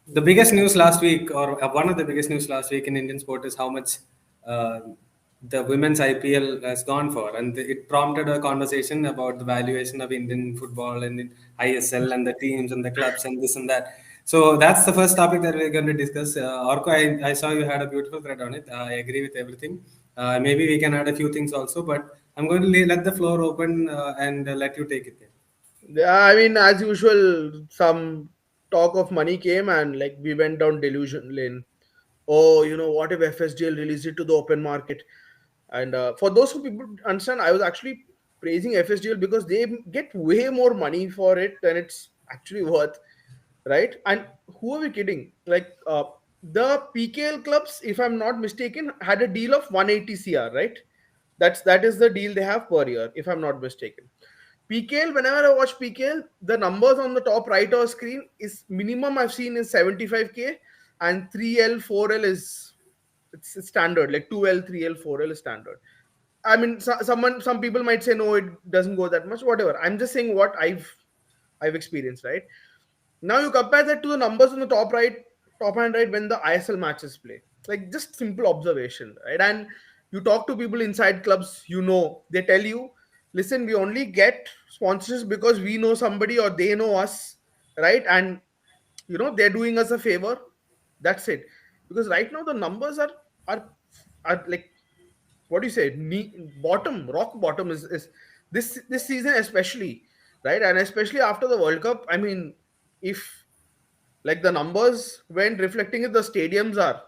The biggest news last week, or one of the biggest news last week in Indian sport, is how much uh, the women's IPL has gone for, and it prompted a conversation about the valuation of Indian football and in ISL and the teams and the clubs and this and that. So that's the first topic that we're going to discuss. Orko, I saw you had a beautiful thread on it. I agree with everything. Maybe we can add a few things also, but I'm going to let the floor open and let you take it there. Yeah, I mean, as usual, some talk of money came and like we went down delusion lane. Oh, what if FSGL released it to the open market? And for those who people understand, I was actually praising FSGL because they get way more money for it than it's actually worth, right? And who are we kidding? Like the PKL clubs, if I'm not mistaken, had a deal of 180 CR, right? That is the deal they have per year, if I'm not mistaken. PKL, whenever I watch PKL, the numbers on the top right of screen is minimum I've seen is 75K, and 3L, 4L is it's standard, like 2L, 3L, 4L is standard. I mean, some people might say no, it doesn't go that much. Whatever. I'm just saying what I've experienced, right? Now you compare that to the numbers on the top right, top hand right when the ISL matches play. Like just simple observation, right? And you talk to people inside clubs, they tell you, listen, we only get sponsors because we know somebody or they know us, right? And they're doing us a favor. That's it. Because right now the numbers are are like, what do you say, bottom, rock bottom is this season especially, right? And especially after the World Cup. I mean, if like the numbers when reflecting it, the stadiums are,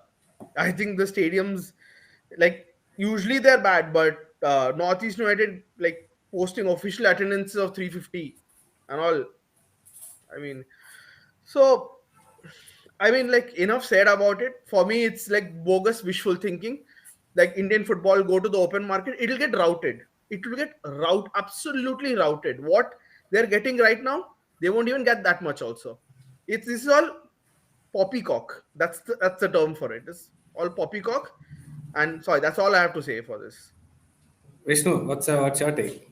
I think the stadiums, like, usually they're bad, but Northeast United, like, posting official attendance of 350 and all. I mean, so I mean, like, enough said about it. For me, it's like bogus wishful thinking. Like Indian football go to the open market, it'll get routed. It will get absolutely routed. What they're getting right now, they won't even get that much. Also, this is all poppycock. That's the term for it. It's all poppycock. And sorry, that's all I have to say for this. Vishnu, what's your take?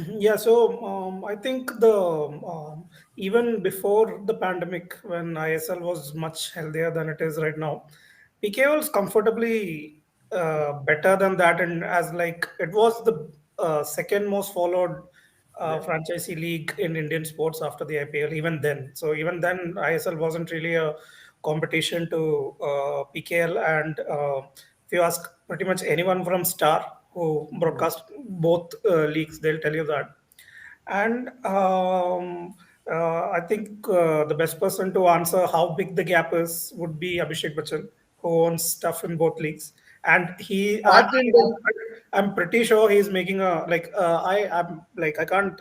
Yeah, so I think even before the pandemic, when ISL was much healthier than it is right now, PK was comfortably better than that, and as like it was the second most followed Yeah. franchisee league in Indian sports after the IPL. Even then, so even then, ISL wasn't really a competition to PKL, and if you ask pretty much anyone from Star who Mhm. broadcast both leagues, they'll tell you that. And I think the best person to answer how big the gap is would be Abhishek Bachchan, who owns stuff in both leagues. And That's Indian. I'm pretty sure he's making a like I'm like I can't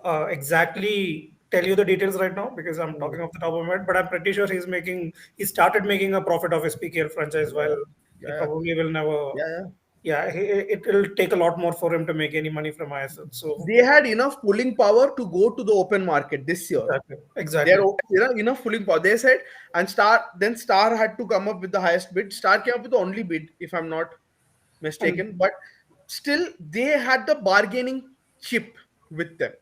exactly tell you the details right now because I'm talking Mhm. off the top of my head, but I'm pretty sure he started making a profit of his PKL franchise while Yeah. he Yeah. probably will never. Yeah. Yeah. Yeah, it will take a lot more for him to make any money from ISL. So They had enough pulling power to go to the open market this year. exactly, They're exactly. enough pulling power. They said, and Star had to come up with the highest bid. Star came up with the only bid, if I'm not mistaken. And But still, they had the bargaining chip with them.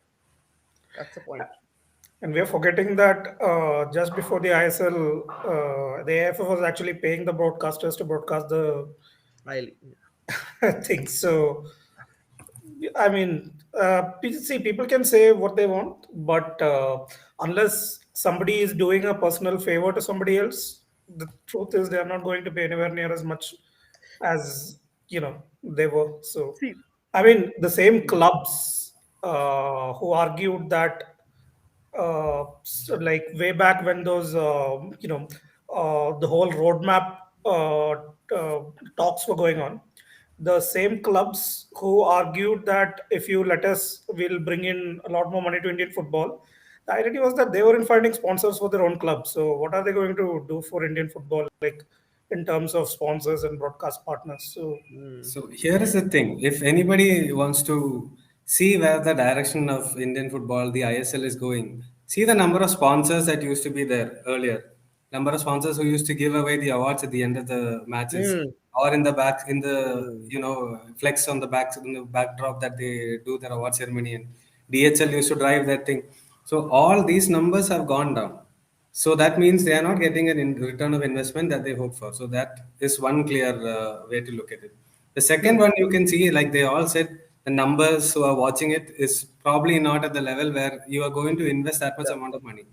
That's the point. and we are forgetting that just before the ISL, the AFF was actually paying the broadcasters to broadcast the I things. So I mean, see, people can say what they want, but unless somebody is doing a personal favor to somebody else, the truth is they are not going to pay anywhere near as much as they were. So, see. I mean, the same clubs who argued that so like way back when those the whole roadmap uh, talks were going on, the same clubs who argued that if you let us we'll bring in a lot more money to Indian football, the idea was that they weren't finding sponsors for their own club. So what are they going to do for Indian football, like in terms of sponsors and broadcast partners? So Mm, So here is the thing: if anybody wants to see where the direction of Indian football, the ISL is going, see the number of sponsors that used to be there earlier. Number of sponsors who used to give away the awards at the end of the matches, mm, or in the back, in the mm. flex on the back, in the backdrop that they do their award ceremony, and DHL used to drive that thing. So all these numbers have gone down. So that means they are not getting an return of investment that they hope for. So that is one clear way to look at it. The second one, you can see, like they all said, the numbers who are watching it is probably not at the level where you are going to invest that much Yeah. amount of money.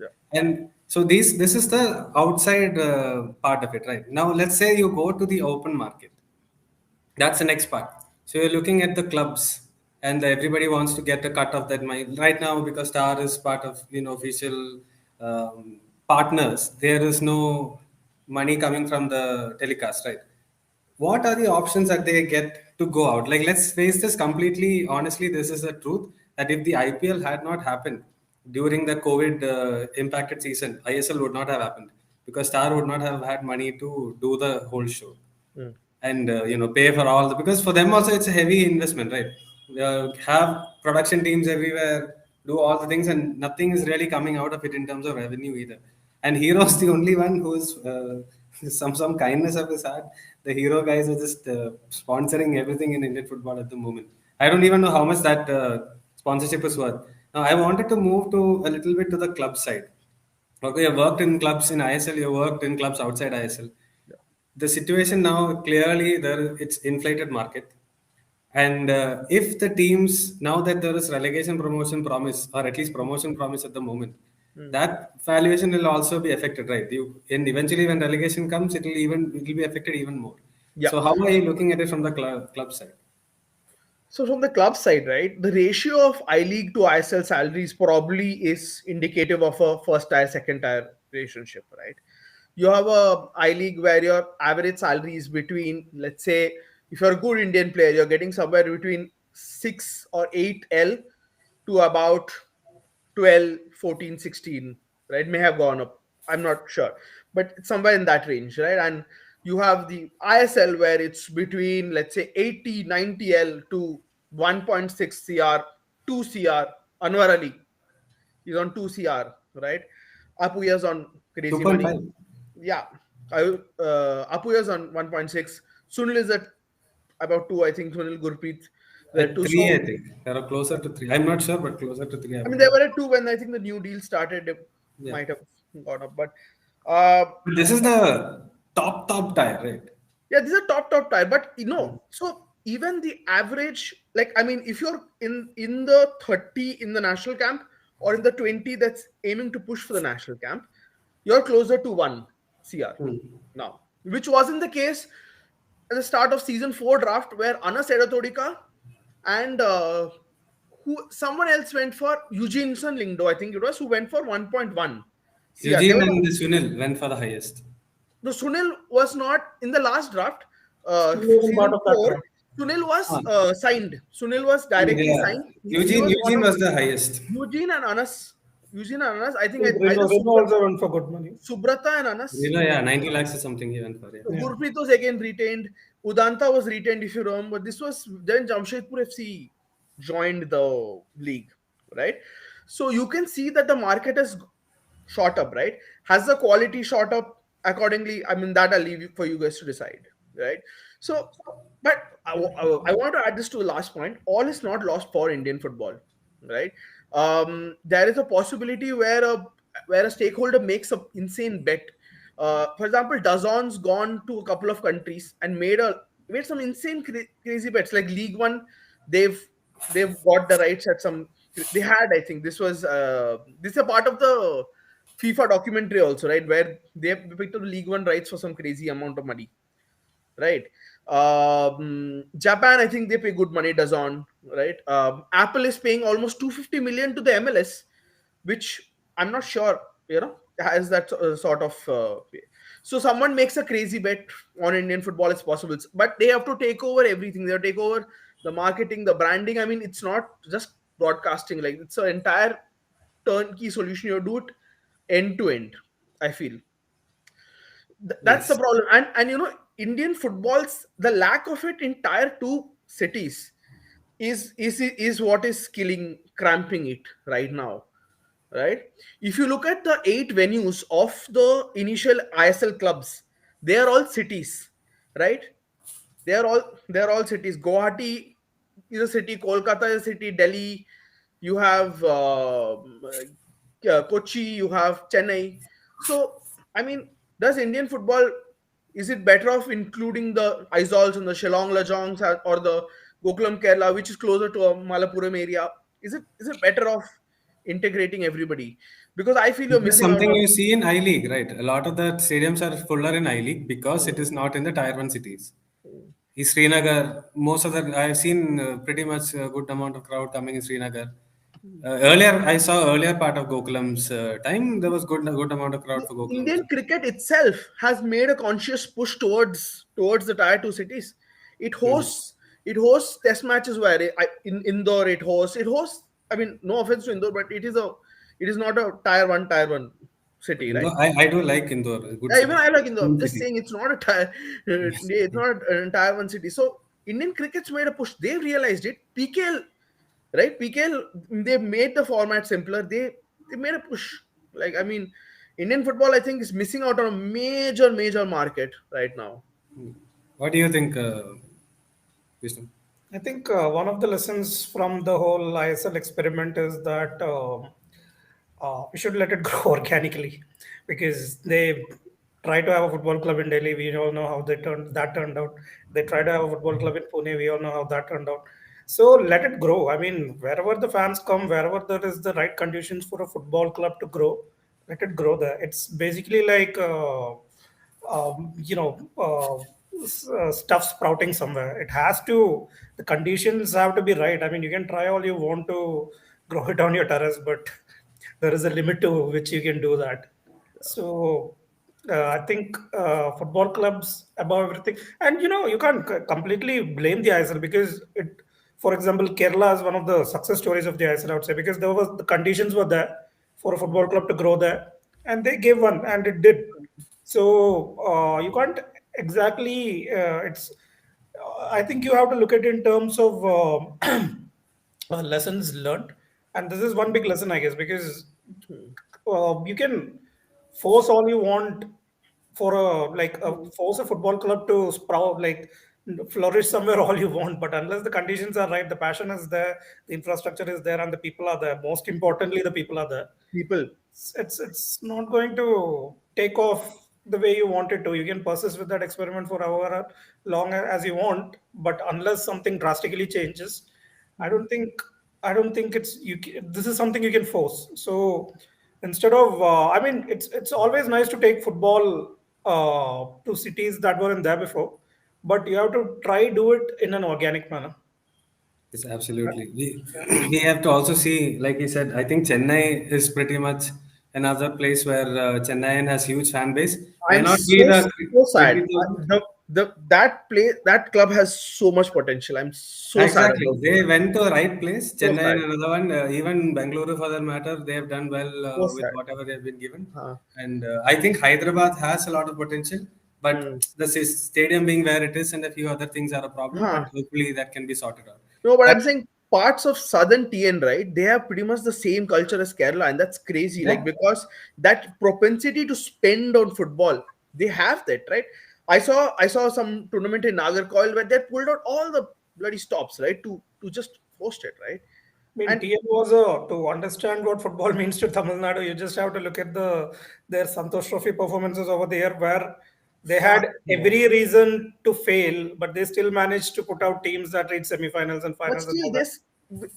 Yeah. And so this is the outside part of it, right? Now let's say you go to the open market. That's the next part. So you're looking at the clubs, and everybody wants to get a cut of that money right now because Star is part of official partners. There is no money coming from the telecast, right? What are the options that they get to go out? Like, let's face this completely honestly. This is the truth that if the IPL had not happened during the COVID impacted season, ISL would not have happened because Star would not have had money to do the whole show Mm. and pay for all the, because for them also it's a heavy investment, right? Have production teams everywhere, do all the things, and nothing is really coming out of it in terms of revenue either. And Hero's the only one who's some kindness of his heart. The Hero guys are just sponsoring everything in Indian football at the moment. I don't even know how much that sponsorship is worth. Now I wanted to move to a little bit to the club side. Okay, you worked in clubs in ISL, you worked in clubs outside ISL. The situation now clearly there it's inflated market, and if the teams, now that there is relegation promotion promise, or at least promotion promise at the moment, Mm. that valuation will also be affected, right? And eventually when relegation comes, it will be affected even more. Yeah. So how are you looking at it from the club side? So from the club side, right, the ratio of I League to ISL salaries probably is indicative of a first tier, second tier relationship, right? You have a I League where your average salary is between, let's say, if you're a good Indian player, you're getting somewhere between 6 or 8 L to about 12, 14, 16, right? May have gone up. I'm not sure, but it's somewhere in that range, right? And you have the ISL where it's between, let's say, 80, 90 L to 1.6 CR, 2 CR. Anwar Ali is on 2 CR, right? Apuya's on crazy money. 2.5. Yeah. Apuya's on 1.6. Sunil is at about 2, I think. Sunil Gurpreet. They're At two. three, So I think they are closer to three. I'm not sure, but closer to three, I I mean, would they guess. were at 2 when I think the new deal started. It Yeah, might have gone up, but uh, but this is the top tier, right? yeah, these are top tier. But so even the average, like I mean, if you're in the 30 in the national camp or in the 20 that's aiming to push for the national camp, you're closer to 1 CR Hmm. now, which wasn't the case at the start of season 4 draft where Anas Edatodika and who someone else went for Eugene Lingdo, I think it was, who went for 1.1 CR. They Eugene were and Sunil went for the highest. no, Sunil was not in the last draft. Still wasn't part Season of that 4, run. Sunil was Ah, signed. Sunil was directly yeah. signed. He Eugene was one Eugene of was the highest. Eugene and Anas. Eugene and Anas. I think either Reno also went for good money. Subrata and Anas. Yeah, 90 lakhs or something he went for. Yeah. Yeah. Gurpreet was again retained. Udanta was retained, if you remember. This was then Jamshedpur FC joined the league, right? So you can see that the market has shot up, right? Has the quality shot up accordingly? I mean, that I'll leave you, for you guys to decide, right? So, but I want to add this to the last point. All is not lost for Indian football, right? There is a possibility where a stakeholder makes an insane bet. For example, Dazon's gone to a couple of countries and made some insane crazy bets. Like League One, they've got the rights at some. They had, I think, this is a part of the FIFA documentary also, right? Where they have picked up the League One rights for some crazy amount of money, right? Japan, I think they pay good money. Dazon, right? Apple is paying almost 250 million to the MLS, which I'm not sure, has that sort of. So someone makes a crazy bet on Indian football, it's possible, but they have to take over everything. They have to take over the marketing, the branding. I mean, it's not just broadcasting; like it's an entire turnkey solution. You do it end to end. I feel that's the Yes. problem, and Indian football's the lack of it in tier 2 cities is what is killing, cramping it right now, right? If you look at the 8 venues of the initial ISL clubs, they are all cities, right? They are all cities. Guwahati is a city, Kolkata is a city, Delhi, you have Kochi, you have Chennai. So, I mean, does Indian football, is it better off including the Aizals and the Shillong Lajongs or the Gokulam Kerala, which is closer to a Malappuram area? Is it better off integrating everybody? Because I feel you're This is missing out something on. you see in I League, right? A lot of the stadiums are fuller in I League because it is not in the Tier 1 cities. In Srinagar, most of the I've seen pretty much a good amount of crowd coming in Srinagar. Earlier, I saw earlier part of Gokulam's time. There was good amount of crowd for Gokulam as Indian cricket itself has made a conscious push towards the tier two cities. It well. hosts test matches where in Indore it hosts. I mean, no offense to Indore, but it is not a tier one city, right? I do like Indore, a good Yeah, even city. I like Indore. Clean Just city. saying, it's not a tier. It's not an tier one city. So Indian cricket's made a push. They realized it. PKL, right? PKL, they made the format simpler. They made a push. Like, I mean, Indian football, I think, is missing out on a major market right now. What do you think, Vishnu? I think one of the lessons from the whole ISL experiment is that we should let it grow organically, because they try to have a football club in Delhi. We all know how turned out. They try to have a football club in Pune. We all know how that turned out. So let it grow. I mean, wherever the fans come, wherever there is the right conditions for a football club to grow, let it grow there. It's basically like stuff sprouting somewhere. It has to, the conditions have to be right. I mean, you can try all you want to grow it on your terrace, but there is a limit to which you can do that. So I think football clubs above everything, and you can't completely blame the ISL, because it, for example, Kerala is one of the success stories of the ISL, I would say, because the conditions were there for a football club to grow there, and they gave one, and it did. So you can't exactly. It's. I think you have to look at it in terms of lessons learned, and this is one big lesson, I guess, because you can force all you want for force a football club to sprout, like flourish somewhere all you want, but unless the conditions are right, the passion is there, the infrastructure is there, and the people are there. Most importantly, the people are there. People. It's not going to take off the way you want it to. You can persist with that experiment for however long as you want, but unless something drastically changes, I don't think it's this is something you can force. So instead of I mean, it's always nice to take football to cities that weren't there before, but you have to try do it in an organic manner. Yes, absolutely. We have to also see, like you said, I think Chennai is pretty much another place where Chennaian has huge fan base. May I'm not be so the so sad. 20,000. That club has so much potential. I'm so sad Exactly. about They that. went to the right place. So Chennai sad. and another one, even Bangalore for that matter, they have done well So with sad. whatever they've been given. Huh. And I think Hyderabad has a lot of potential, Hmm. but the stadium being where it is and a few other things are a problem, but Huh. hopefully that can be sorted out. No, but But I'm saying parts of southern TN, right? They have pretty much the same culture as Kerala, and that's crazy. Like, yeah, because that propensity to spend on football, they have that, right? I saw some tournament in Nagarcoil where they pulled out all the bloody stops, right, to just host it, right? I mean, And TN was to understand what football means to Tamil Nadu, you just have to look at their Santosh Trophy performances over there, where they had fuck, man. every reason to fail, but they still managed to put out teams that reached semifinals and But finals and still, all that. this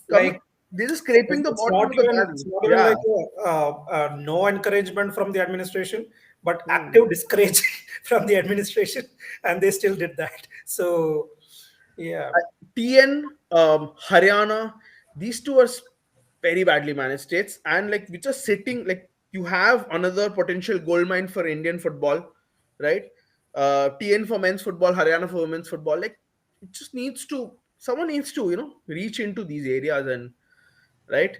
Like, they're just scraping the it's bottom not of the even barrel. it's not even Yeah. like no encouragement from the administration, but Hmm. active discourage from the administration, and they still did that. So yeah. TN, Haryana, these two are very badly managed states, and like which are sitting like you have another potential gold mine for Indian football, right? TN for men's football, Haryana for women's football. Like, it just needs to, someone needs to reach into these areas, and right.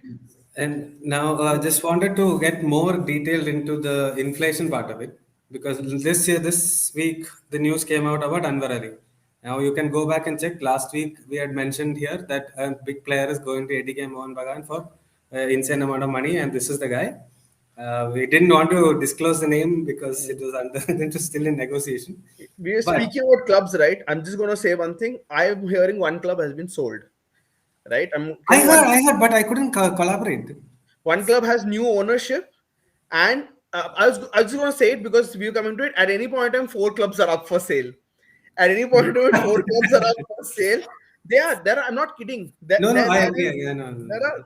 and now just wanted to get more detailed into the inflation part of it because this week, the news came out about Anwar Ali. Now you can go back and check. Last week we had mentioned here that a big player is going to ATK Mohan Bagan for insane amount of money, and this is the guy. We didn't want to disclose the name because it was under it was still in negotiation. We are But speaking about clubs, right? I'm just gonna say one thing. I am hearing one club has been sold, right? I'm hearing one. I heard, but I couldn't collaborate. One club has new ownership, and I was just going to say it because we're coming to it. At any point in time, 4 clubs are up for sale. At any point in time, 4 clubs are up for sale. There. I'm not kidding. There, No, no, there, I there agree. is, Yeah, no, there are.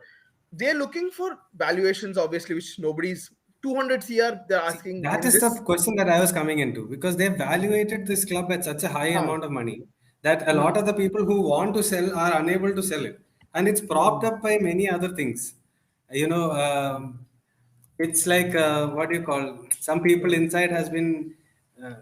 They're looking for valuations, obviously, which nobody's 200 CR. They're See, asking that in is the this. question that I was coming into because they valuated this club at such a high Huh. amount of money that a Hmm. lot of the people who want to sell are unable to sell it, and it's propped Hmm. up by many other things. You know, it's like what do you call? Some people inside has been uh,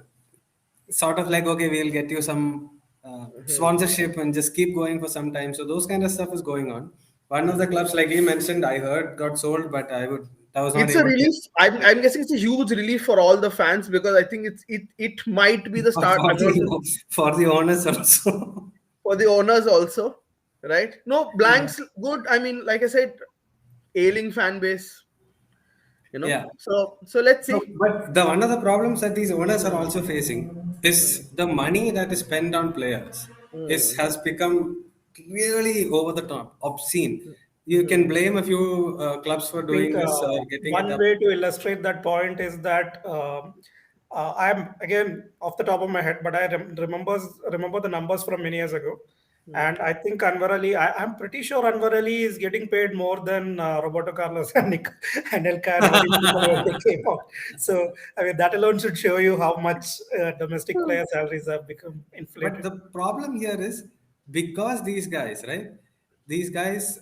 sort of like, okay, we'll get you some Hmm. sponsorship and just keep going for some time. So those kind of stuff is going on. One of the clubs, like you mentioned, I heard got sold, but I was not It's a able to. relief. I'm guessing it's a huge relief for all the fans because I think it might be the start. for I'm not sure for the owners also. for the owners also, right? No Yeah. blanks. Good. I mean, like I said, ailing fan base. Yeah. So let's So, see. but the one of the problems that these owners are Hmm. also facing is the money that is spent on players is Hmm. has become really over the top, obscene. You can Hmm. blame a few clubs for I think doing this or getting it one up. way to illustrate that point is that I'm again off the top of my head, but I remember the numbers from many years ago, Hmm. and I think Anwar Ali. I'm pretty sure Anwar Ali is getting paid more than Roberto Carlos and Anelka and all these people when they came out. So I mean that alone should show you how much domestic player salaries have become But inflated. the problem here is because these guys, right? These guys,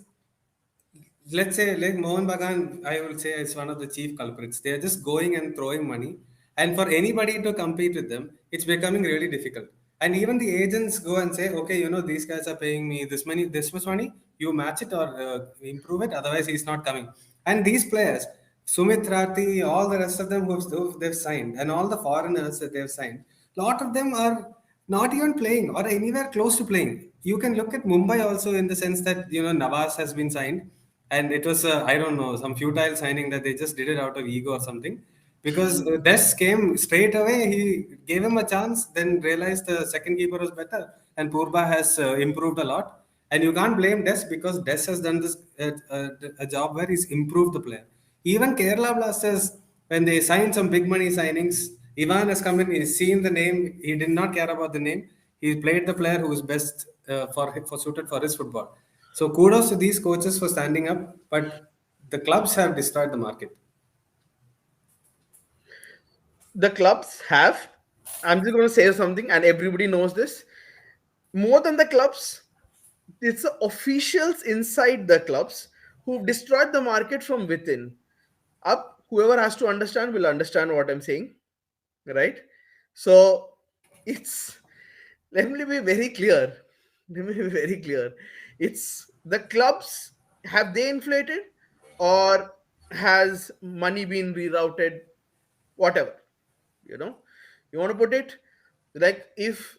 let's say like Mohan Bagan, I will say is one of the chief culprits. They are just going and throwing money, and for anybody to compete with them, it's becoming really difficult. And even the agents go and say, okay, these guys are paying me this much money, you match it or improve it, otherwise he's not coming. And these players, Sumit Rathi, all the rest of them who they've signed, and all the foreigners that they've signed, lot of them are not even playing or anywhere close to playing. You can look at Mumbai also in the sense that Nawaz has been signed, and it was I don't know, some futile signing that they just did it out of ego or something. Because Des came straight away, he gave him a chance, then realized the second keeper was better, and Purba has improved a lot. And you can't blame Des because Des has done this a job where he's improved the player. Even Kerala Blasters, when they signed some big money signings, Ivan has come in, he's seen the name, he did not care about the name. He played the player who was best for suited for his football. So kudos to these coaches for standing up, but the clubs have destroyed the market. The clubs have. I'm just going to say something, and everybody knows this. More than the clubs, it's the officials inside the clubs who've destroyed the market from within. Up, whoever has to understand will understand what I'm saying, right? So it's let me be very clear. Let me be very clear. It's the clubs, have they inflated or has money been rerouted? Whatever, you know, you want to put it like if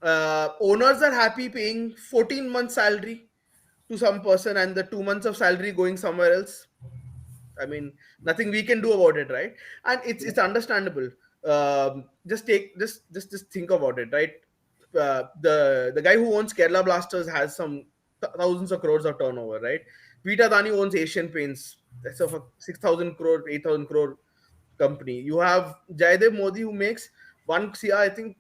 owners are happy paying 14 months salary to some person and the 2 months of salary going somewhere else, I mean, nothing we can do about it, right? And it's understandable. Just take just think about it, right? The guy who owns Kerala Blasters has some thousands of crores of turnover, right? Vita Dani owns Asian Paints. That's a 6,000 crore, 8,000 crore company. You have Jaidev Modi who makes 1 CR, I think,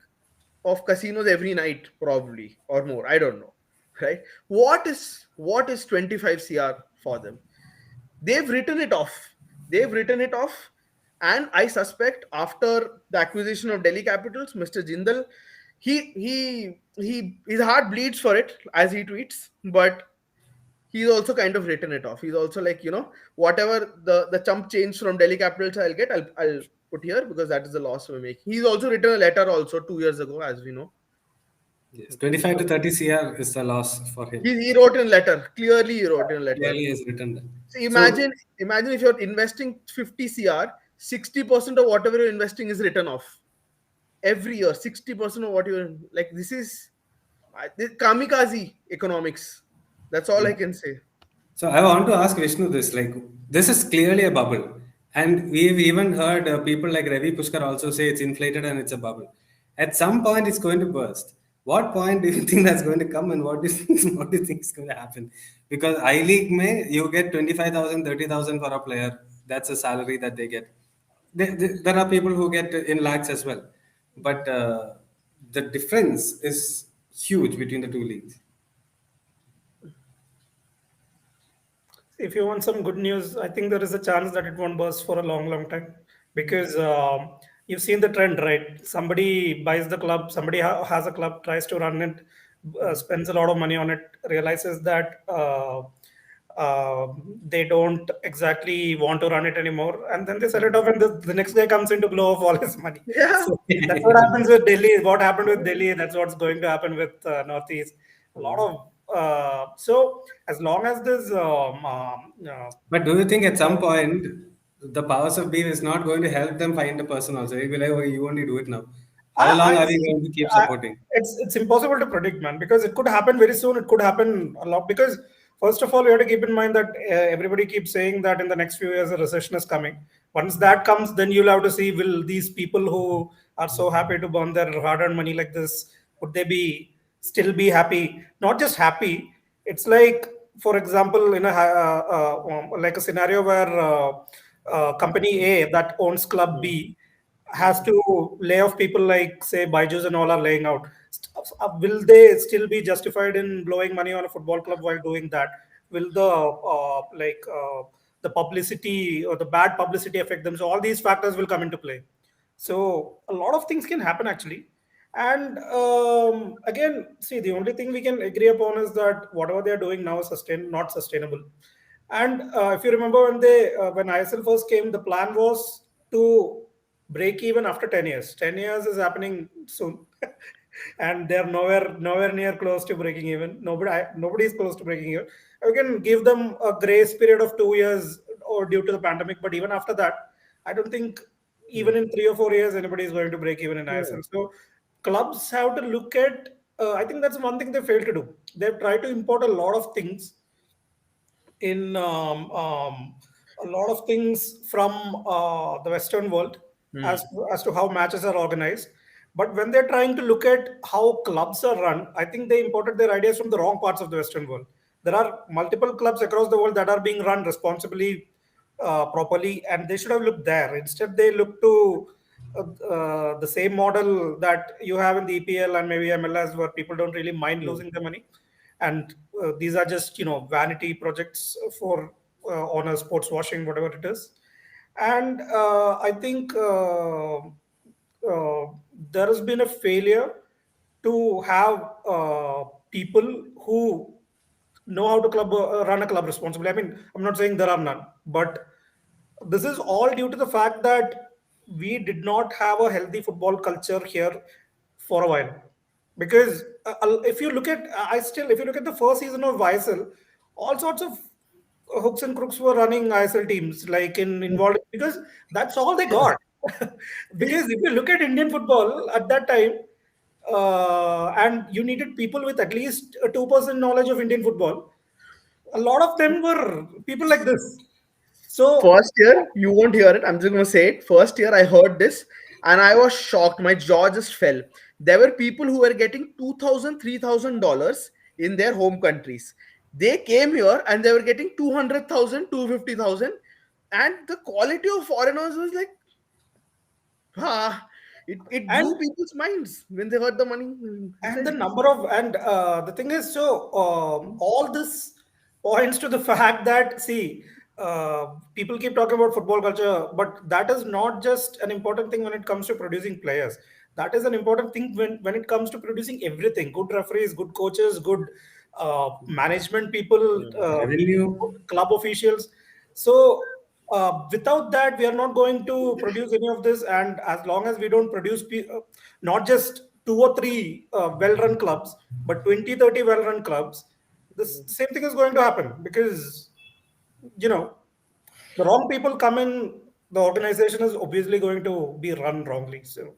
of casinos every night, probably or more. I don't know, right? What is 25 CR for them? They've written it off. They've written it off. And I suspect after the acquisition of Delhi Capitals, Mr. Jindal, his heart bleeds for it as he tweets, but he's also kind of written it off. He's also like, whatever the chump change from Delhi Capitals I'll put here because that is the loss we make. He's also written a letter also 2 years ago, as we know. Yes, 25 to So 30 CR is the loss for him. he wrote in a letter. Clearly, he wrote in a letter. Clearly has written that. So So imagine if you're investing 50 CR, 60% of whatever you're investing is written off every year. 60% of what you're like, this kamikaze economics. That's all I yeah. can say. So I want to ask Vishnu this, like this is clearly a bubble, and we've even heard people like Ravi Pushkar also say it's inflated and it's a bubble. At some point, it's going to burst. what point do you think that's going to come, and what do you think, what do you think is going to happen? Because I League may you get 25,000, 30,000 for a player. That's a salary that they get. There are people who get in lakhs as well, but the difference is huge between the two leagues. If you want some good news, I think there is a chance that it won't burst for a long, long time because you've seen the trend, right? Somebody buys the club, somebody has a club, tries to run it, spends a lot of money on it, realizes that they don't exactly want to run it anymore, and then they sell it off, and the next guy comes in to blow off all his money. Yeah. So that's what happens with Delhi. What happened with Delhi, that's what's going to happen with Northeast. A lot of so as long as there's But do you think at some point the powers of be is not going to help them find a person also? They'll be like, oh, you only do it now. How long I are we see. going to keep supporting? It's impossible to predict, man, because it could happen very soon. It could happen a lot because first of all, you have to keep in mind that everybody keeps saying that in the next few years a recession is coming. Once that comes, then you'll have to see, will these people who are so happy to burn their hard-earned money like this, would they be still be happy? Not just happy. It's like, for example, in a like a scenario where company A that owns club B has to lay off people like say Byju's and all are laying out. Will they still be justified in blowing money on a football club while doing that? Will the publicity or the bad publicity affect them? So all these factors will come into play. So a lot of things can happen actually. And again, see, the only thing we can agree upon is that whatever they are doing now is not sustainable. And if you remember when ISL first came, the plan was to break even after 10 years. 10 years is happening soon. And they're nowhere near close to breaking even. Nobody is close to breaking even. We can give them a grace period of 2 years or due to the pandemic, but even after that, I don't think even in 3 or 4 years anybody is going to break even in ISL. So clubs have to look at. I think that's one thing they failed to do. They've tried to import a lot of things in a lot of things from the Western world as to how matches are organized. But when they're trying to look at how clubs are run, I think they imported their ideas from the wrong parts of the Western world. There are multiple clubs across the world that are being run responsibly, properly, and they should have looked there. Instead, they look to the same model that you have in the EPL and maybe MLS, where people don't really mind losing the money, and these are just vanity projects for honor sports washing, whatever it is. And I think there has been a failure to have people who know how to run a club responsibly. I mean, I'm not saying there are none, but this is all due to the fact that we did not have a healthy football culture here for a while. Because if you look at, if you look at the first season of ISL, all sorts of hooks and crooks were running ISL teams, like involved, because that's all they got. Because if you look at Indian football at that time, and you needed people with at least a 2% knowledge of Indian football, a lot of them were people like this. So First year, you won't hear it. I'm just going to say it. First year, I heard this and I was shocked. My jaw just fell. There were people who were getting $2,000, $3,000 in their home countries. They came here and they were getting 200,000, 250,000, and the quality of foreigners was like, ah, it and blew people's minds when they heard the money. and the number of and the thing is, so all this points to the fact that, see, people keep talking about football culture, but that is not just an important thing when it comes to producing players. That is an important thing when it comes to producing everything: good referees, good coaches, good management people, Revenue. good club officials. So without that, we are not going to produce any of this. And as long as we don't produce not just two or three well-run clubs, but 20, 30 well-run clubs, the same thing is going to happen, because you know the wrong people come in, the organization is obviously going to be run wrongly. So